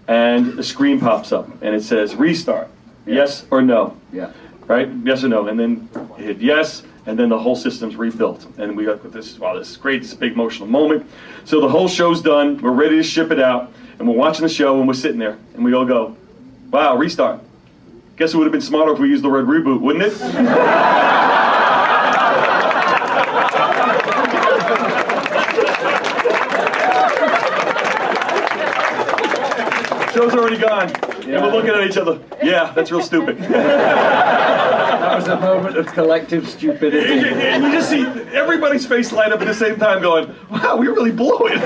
and a screen pops up, and it says restart, yes or no. Yeah. Right? Yes or no, and then you hit yes, and then the whole system's rebuilt. And we got this. Wow, this is great. This is a big emotional moment. So the whole show's done. We're ready to ship it out. And we're watching the show, and we're sitting there, and we all go, wow, restart. Guess it would have been smarter if we used the word reboot, wouldn't it? Show's already gone. Yeah. And we're looking at each other. Yeah, that's real stupid. That was a moment of collective stupidity. And you just see everybody's face light up at the same time going, wow, we really blew it.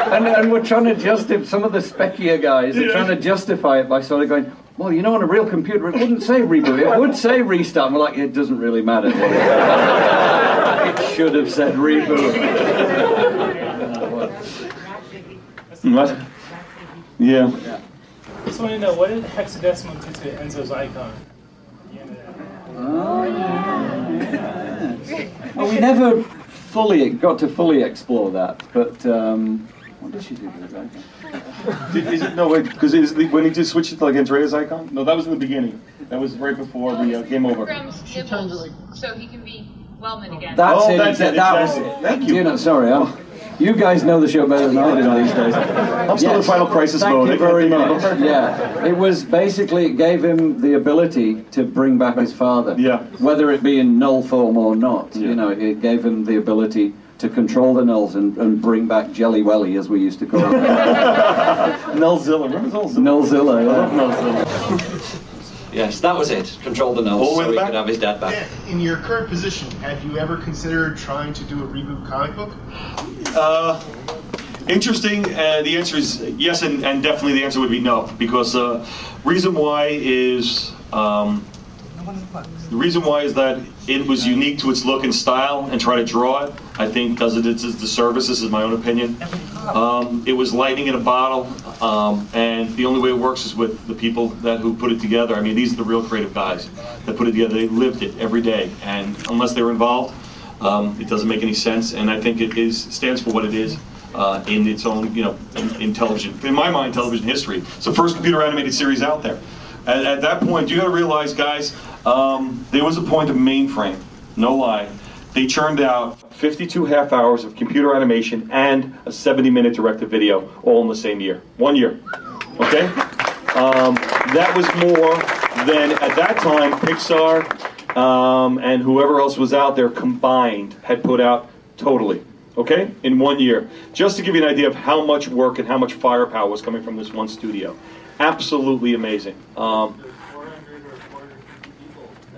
And we're trying to justify, some of the speckier guys are trying to justify it by sort of going, well, you know, on a real computer, it wouldn't say reboot, it would say restart. And we're like, it doesn't really matter. It should have said reboot. What? Yeah. I just want to know, what did hexadecimal do to Enzo's icon? Oh, yeah. Well, we never got to fully explore that, but what did she do to his icon? No, wait, because when he just switched it to like Andrea's icon? No, that was in the beginning. That was right before the game over. She turned it so he can be Wellman again. That's it. That's it. That was Exactly. Thank you. You know, sorry, you guys know the show better than I do these days. I'm still in Final Crisis mode. Thank you very much. Yeah, it was basically, it gave him the ability to bring back his father. Yeah. Whether it be in null form or not, you know, it gave him the ability to control the nulls and bring back Jelly Welly, as we used to call it. Nullzilla. Remember Nullzilla? Nullzilla, yeah. I love Nullzilla. Yes, that was it. Control the nulls so he could have his dad back. Yeah. In your current position, have you ever considered trying to do a reboot comic book? Interesting. The answer is yes, and definitely the answer would be no, because reason why is that it was unique to its look and style, and try to draw it, I think, does it its disservice. This is my own opinion. It was lightning in a bottle, and the only way it works is with the people who put it together. I mean, these are the real creative guys that put it together. They lived it every day, and unless they were involved, it doesn't make any sense. And I think it stands for what it is in its own, in television. In my mind, television history. It's the first computer animated series out there. At that point, you got to realize, guys, there was a point of mainframe. No lie. They churned out 52 half hours of computer animation and a 70-minute directed video, all in the same year. 1 year. Okay? That was more than, at that time, Pixar and whoever else was out there combined had put out totally. Okay? In 1 year. Just to give you an idea of how much work and how much firepower was coming from this one studio. Absolutely amazing.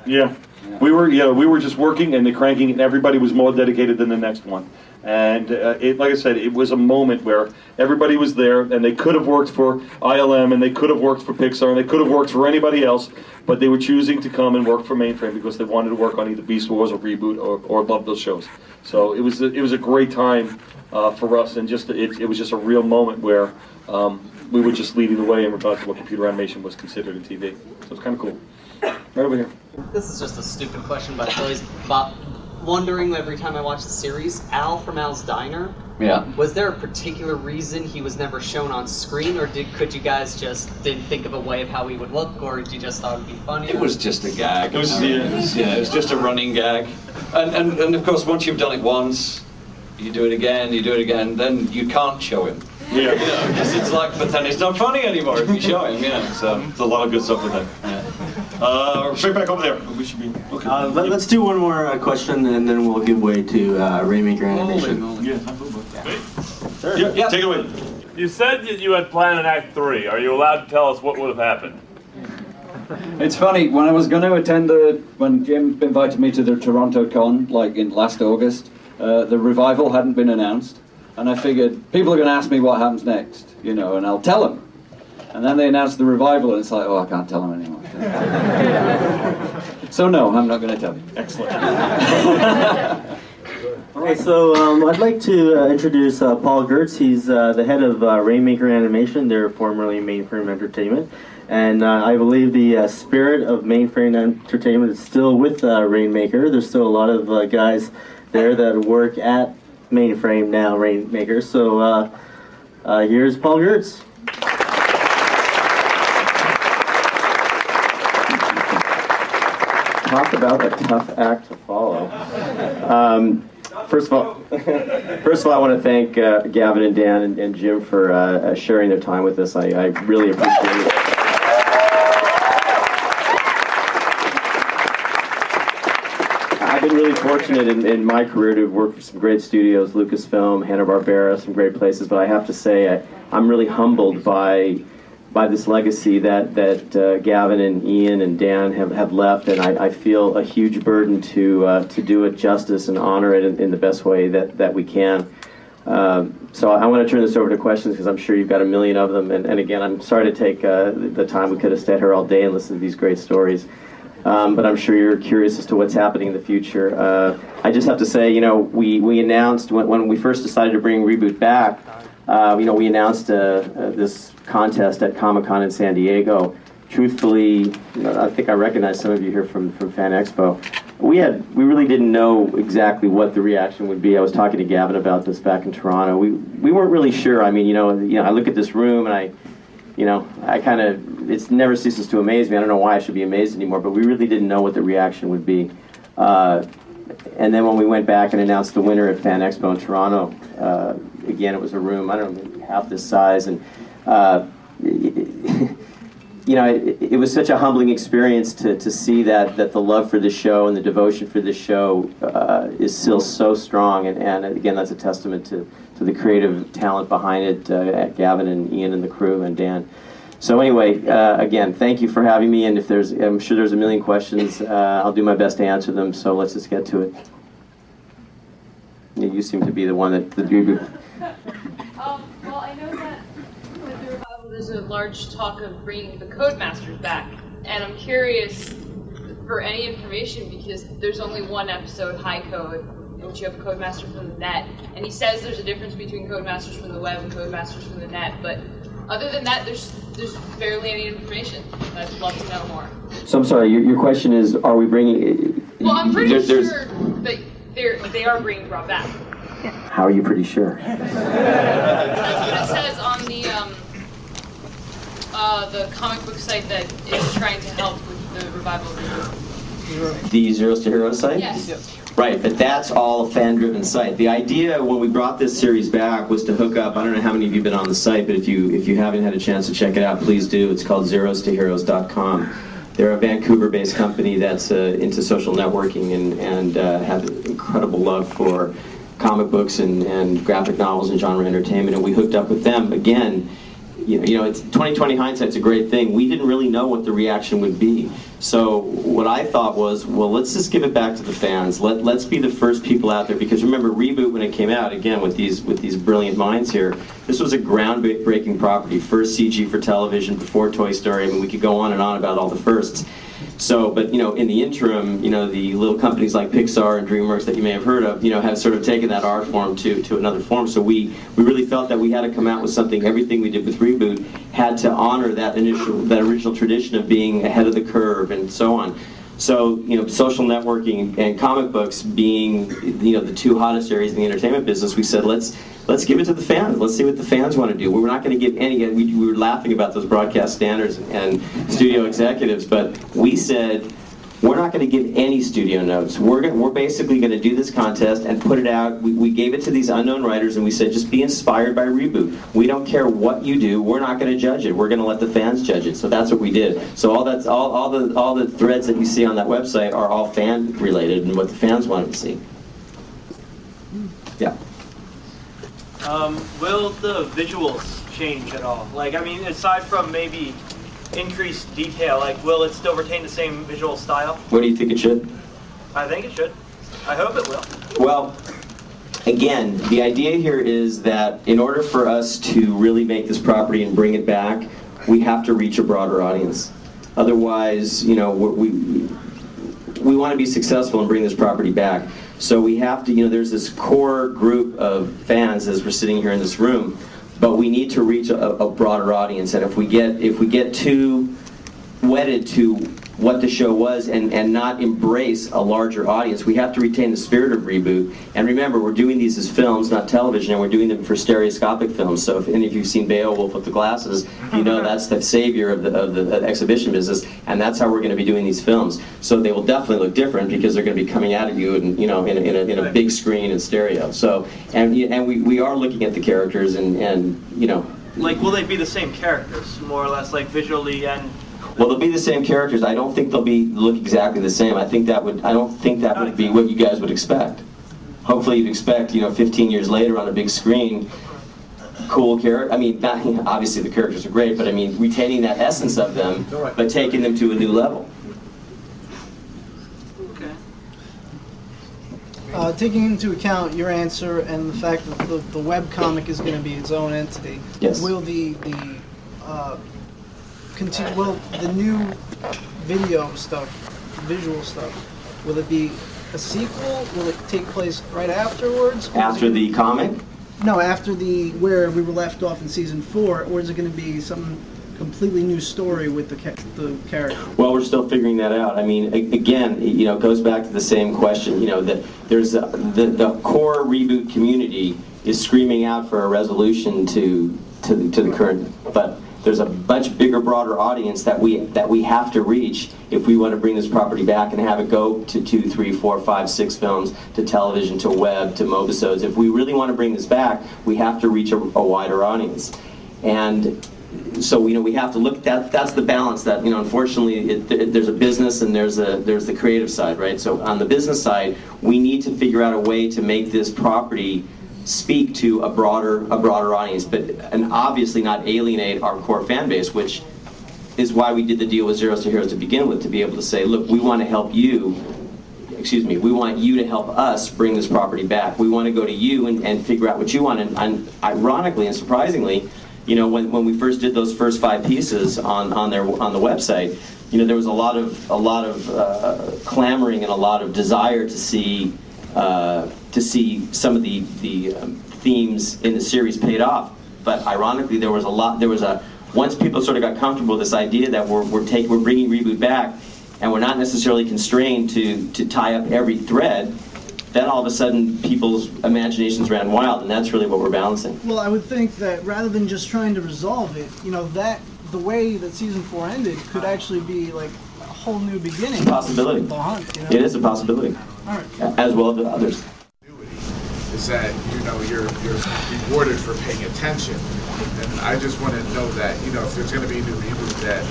Yeah. We were just working and cranking, and everybody was more dedicated than the next one. And like I said, it was a moment where everybody was there, and they could have worked for ILM, and they could have worked for Pixar, and they could have worked for anybody else, but they were choosing to come and work for Mainframe because they wanted to work on either Beast Wars or ReBoot or loved those shows. So it was a great time for us, and it was just a real moment where we were just leading the way in regards to what computer animation was considered in TV. So it's kind of cool. Right over here. This is just a stupid question, but I always wondering every time I watch the series, Al from Al's Diner. Yeah. Was there a particular reason he was never shown on screen, or could you guys didn't think of a way of how he would look, or did you just thought it'd be funny? It was just a gag. It was just a running gag. And of course, once you've done it once, you do it again, then you can't show him. Yeah. Because it's like, but then it's not funny anymore if you show him, So there's a lot of good stuff with that. Yeah. Right back over there. We should be. Okay. Let's do one more question, and then we'll give way to Rainmaker Animation. Yeah. Sure. Yeah, take it away. You said that you had planned an Act 3. Are you allowed to tell us what would have happened? It's funny, when I was going to attend when Jim invited me to the Toronto Con, like in last August, the revival hadn't been announced, and I figured people are going to ask me what happens next, you know, and I'll tell them. And then they announced the revival, and it's like, oh, I can't tell them anymore. So no, I'm not going to tell you. Excellent. Okay, so I'd like to introduce Paul Gertz. He's the head of Rainmaker Animation. They're formerly Mainframe Entertainment. And I believe the spirit of Mainframe Entertainment is still with Rainmaker. There's still a lot of guys there that work at Mainframe now, Rainmaker. So here's Paul Gertz. Talk about a tough act to follow. First of all, I want to thank Gavin and Dan and Jim for sharing their time with us. I really appreciate it. I've been really fortunate in my career to work for some great studios, Lucasfilm, Hanna-Barbera, some great places, but I have to say I'm really humbled by this legacy that Gavin and Ian and Dan have left, and I feel a huge burden to do it justice and honor it in the best way that we can. So I want to turn this over to questions because I'm sure you've got a million of them, and again, I'm sorry to take the time. We could have stayed here all day and listened to these great stories. But I'm sure you're curious as to what's happening in the future. I just have to say, you know, we announced when we first decided to bring ReBoot back, you know, we announced this contest at Comic-Con in San Diego. Truthfully, I think I recognize some of you here from Fan Expo. We really didn't know exactly what the reaction would be. I was talking to Gavin about this back in Toronto. We weren't really sure. I mean, you know, I look at this room and I kind of, it never ceases to amaze me. I don't know why I should be amazed anymore, but we really didn't know what the reaction would be. And then when we went back and announced the winner at Fan Expo in Toronto, again, it was a room, I don't know, maybe half this size, and you know, it was such a humbling experience to see that the love for this show and the devotion for this show is still so strong, and again, that's a testament to the creative talent behind it, at Gavin and Ian and the crew and Dan. So anyway, again, thank you for having me, and if I'm sure there's a million questions, I'll do my best to answer them, so let's just get to it. Yeah, you seem to be the one that Well, I know that with the revival there's a large talk of bringing the Codemasters back, and I'm curious for any information because there's only one episode, High Code, in which you have a Codemaster from the net, and he says there's a difference between Codemasters from the web and Codemasters from the net, but other than that, there's barely any information. I'd love to know more. So I'm sorry, your question is, are we bringing... Well, I'm pretty sure that they are being brought back. How are you pretty sure? That's what it says on the comic book site that is trying to help with the revival. The Zeros to Heroes site? Yes. Right, but that's all a fan-driven site. The idea when we brought this series back was to hook up, I don't know how many of you have been on the site, but if you haven't had a chance to check it out, please do. It's called zerostoheroes.com. They're a Vancouver-based company that's into social networking and have incredible love for comic books and graphic novels and genre entertainment, and we hooked up with them. Again, you know, it's 20/20 hindsight's a great thing. We didn't really know what the reaction would be. So what I thought was, well, let's just give it back to the fans. Let's be the first people out there, because remember, ReBoot, when it came out, again, with these brilliant minds here, this was a groundbreaking property. First CG for television, before Toy Story. I mean, we could go on and on about all the firsts. So, but, you know, in the interim, you know, the little companies like Pixar and DreamWorks that you may have heard of, you know, have sort of taken that art form to another form. So we really felt that we had to come out with something. Everything we did with ReBoot had to honor that original tradition of being ahead of the curve and so on. So, you know, social networking and comic books being, you know, the two hottest areas in the entertainment business, we said, let's give it to the fans. Let's see what the fans want to do. We're not going to give any, we were laughing about those broadcast standards and studio executives, but we said, we're not going to give any studio notes. We're basically going to do this contest and put it out. We gave it to these unknown writers and we said, just be inspired by ReBoot. We don't care what you do. We're not going to judge it. We're going to let the fans judge it. So that's what we did. So all the threads that you see on that website are all fan related and what the fans wanted to see. Yeah. Will the visuals change at all? Like, I mean, aside from maybe increased detail, like, will it still retain the same visual style? What do you think it should? I think it should. I hope it will. Well, again, the idea here is that in order for us to really make this property and bring it back, we have to reach a broader audience. Otherwise, you know, we want to be successful and bring this property back. So we have to, you know, there's this core group of fans as we're sitting here in this room, but we need to reach a broader audience. And if we get too wedded to what the show was and not embrace a larger audience, we have to retain the spirit of ReBoot. And remember, we're doing these as films, not television, and we're doing them for stereoscopic films. So if any of you've seen Beowulf with the glasses, you know that's the savior of the exhibition business, and that's how we're going to be doing these films. So they will definitely look different because they're going to be coming at you and, you know, in a big screen and stereo. So and we are looking at the characters and you know. Like, will they be the same characters, more or less, like visually and? Well, they'll be the same characters. I don't think they'll look exactly the same. I don't think that would be what you guys would expect. Hopefully, you'd expect, you know, 15 years later on a big screen, cool character. I mean, not, obviously the characters are great, but I mean, retaining that essence of them, but taking them to a new level. Taking into account your answer and the fact that the webcomic is going to be its own entity, yes. Will will the new video stuff, visual stuff, will it be a sequel? Will it take place right afterwards? After the comic? No, after where we were left off in season 4, or is it going to be some completely new story with the character? Well, we're still figuring that out. I mean, again, you know, it goes back to the same question. You know, that there's the core ReBoot community is screaming out for a resolution to the current, but there's a much bigger, broader audience that we have to reach if we want to bring this property back and have it go to 2, 3, 4, 5, 6 films, to television, to web, to mobisodes. If we really want to bring this back, we have to reach a wider audience. And so, you know, we have to look at that's the balance that, you know, unfortunately there's a business and there's the creative side, right? So on the business side, we need to figure out a way to make this property speak to a broader audience, and obviously not alienate our core fan base, which is why we did the deal with Zeros to Heroes to begin with, to be able to say, look, we want to help you, we want you to help us bring this property back. We want to go to you and figure out what you want. And ironically and surprisingly, you know, when we first did those first 5 pieces on the website, you know, there was a lot of clamoring and a lot of desire to see some of the themes in the series paid off. But ironically, once people sort of got comfortable with this idea that we're bringing ReBoot back, and we're not necessarily constrained to tie up every thread, then all of a sudden people's imaginations ran wild, and that's really what we're balancing. Well, I would think that rather than just trying to resolve it, you know, that the way that season 4 ended could actually be like a whole new beginning. It's a possibility. The hunt, you know? It is a possibility. All right. As well as others. Is that, you know, you're rewarded for paying attention, and I just want to know that, you know, if there's going to be a new ReBoot, that,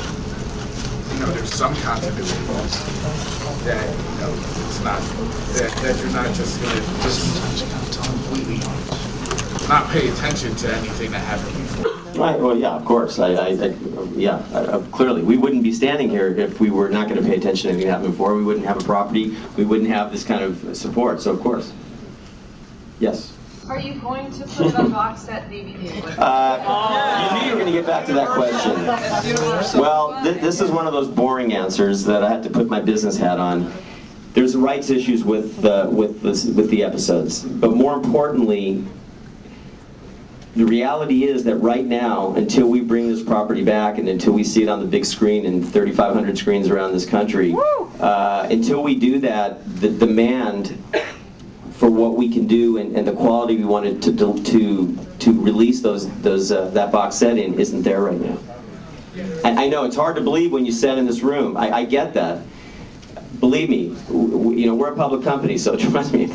you know, there's some continuity, that, you know, it's not that you're not just going to just completely not pay attention to anything that happened before. Right. Well, yeah, of course. Clearly, we wouldn't be standing here if we were not going to pay attention to anything that happened before. We wouldn't have a property. We wouldn't have this kind of support. So, of course. Yes. Are you going to put a box set DVD? You knew you were going to get back to that question. Well, this is one of those boring answers that I had to put my business hat on. There's rights issues with the episodes, but more importantly, the reality is that right now, until we bring this property back and until we see it on the big screen in 3,500 screens around this country, until we do that, the demand for what we can do and the quality we wanted to release that box set in isn't there right now. And I know it's hard to believe when you sat in this room. I get that. believe me, we're a public company, so trust me, if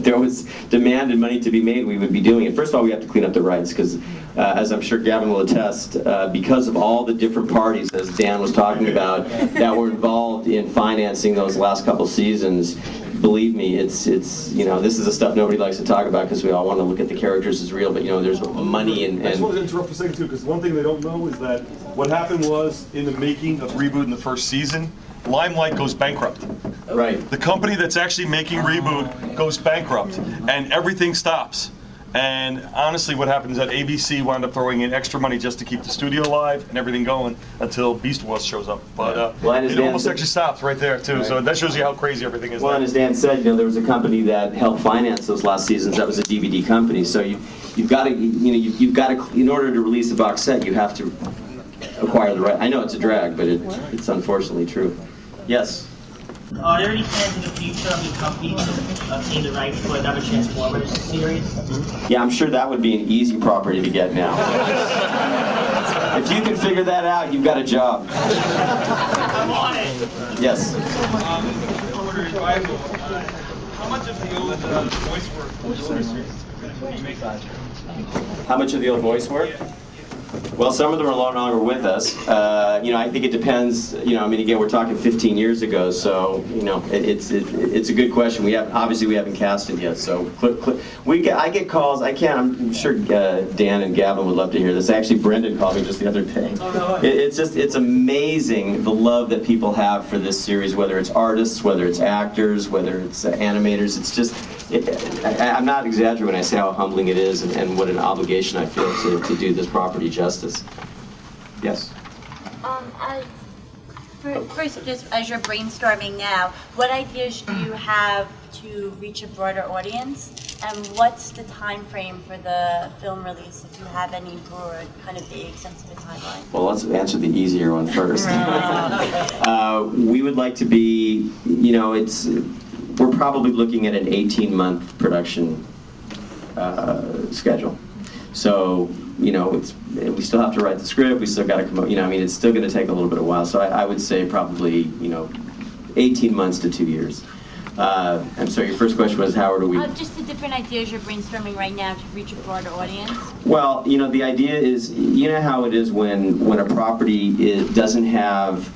there was demand and money to be made, we would be doing it. First of all, we have to clean up the rights, because as I'm sure Gavin will attest, because of all the different parties, as Dan was talking about, that were involved in financing those last couple seasons, believe me, it's this is the stuff nobody likes to talk about, because we all want to look at the characters as real, but there's money and I just want to interrupt for a second too, because one thing they don't know is that what happened was, in the making of ReBoot in the first season, Limelight goes bankrupt. Right. The company that's actually making ReBoot goes bankrupt, and everything stops. And honestly, what happened is that ABC wound up throwing in extra money just to keep the studio alive and everything going until Beast Wars shows up. But it almost actually stops right there too. Right. So that shows you how crazy everything is. Well, and as Dan said, there was a company that helped finance those last seasons. That was a DVD company. So you've got to, in order to release a box set, you have to acquire the right. I know it's a drag, but it's unfortunately true. Yes. Are there any plans in the future of the company to obtain the rights for another Transformers series? Yeah, I'm sure that would be an easy property to get now. If you can figure that out, you've got a job. I'm on it. Yes. How much of the old voice work for the older series could you make that? How much of the old voice work? Well, some of them are no longer with us. I think it depends. Again, we're talking 15 years ago, so it's a good question. Obviously we haven't cast it yet, so I get calls. I'm sure Dan and Gavin would love to hear this. Actually, Brendan called me just the other day. It's amazing the love that people have for this series, whether it's artists, whether it's actors, whether it's animators. It's just. I'm not exaggerating when I say how humbling it is and what an obligation I feel to do this property justice. Yes? First, just as you're brainstorming now, what ideas do you have to reach a broader audience? And what's the time frame for the film release, if you have any broad, kind of big, sensitive timeline? Well, let's answer the easier one first. We would like to be, we're probably looking at an 18-month production schedule. So, we still have to write the script, we still got to come up, it's still going to take a little bit of while. So I would say probably, 18 months to 2 years. I'm sorry, your first question was how do we... Just the different ideas you're brainstorming right now to reach a broader audience. Well, the idea is, how it is when a property doesn't have...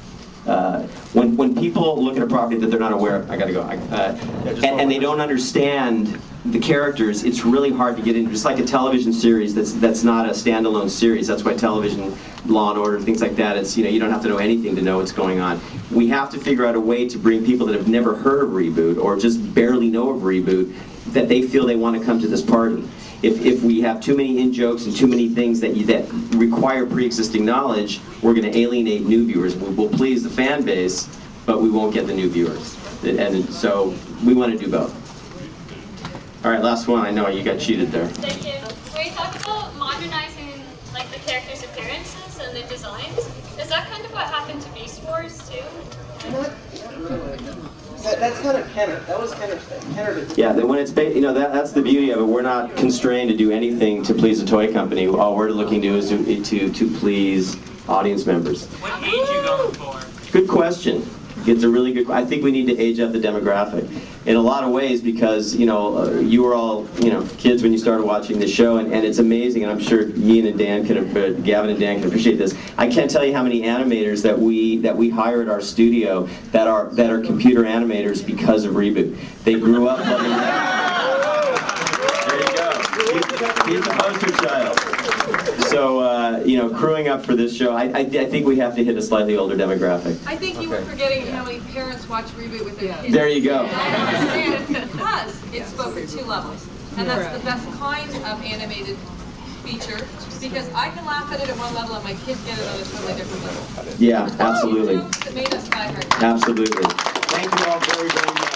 when people look at a property that they're not aware of, I gotta go, and they don't understand the characters, it's really hard to get into. Just like a television series that's not a standalone series. That's why television, Law and Order, things like that, it's, you don't have to know anything to know what's going on. We have to figure out a way to bring people that have never heard of ReBoot or just barely know of ReBoot, that they feel they want to come to this party. If we have too many in-jokes and too many things that require pre-existing knowledge, we're going to alienate new viewers. We'll please the fan base, but we won't get the new viewers. And so we want to do both. All right, last one. I know you got cheated there. Thank you. When you talk about modernizing the characters' appearances and the designs, is that kind of what happened to Beast Wars too? That's kind of Kenner. That was Kenner's thing. Kenner did. Yeah, when it's that's the beauty of it. We're not constrained to do anything to please a toy company. All we're looking to do is to please audience members. What age are you going for? Good question. It's a really good. I think we need to age up the demographic in a lot of ways because you were all kids when you started watching this show, and it's amazing. And I'm sure Gavin and Dan can appreciate this. I can't tell you how many animators that we hire at our studio that are computer animators because of ReBoot. They grew up loving that. There you go. He's the poster child. So, crewing up for this show, I think we have to hit a slightly older demographic. I think you were forgetting how many parents watch ReBoot with their kids. There you go. Because it spoke at 2 levels. And that's the best kind of animated feature, because I can laugh at it at one level and my kids get it on a totally different level. Yeah, absolutely. That made us diehard. Absolutely. Thank you all very, very much.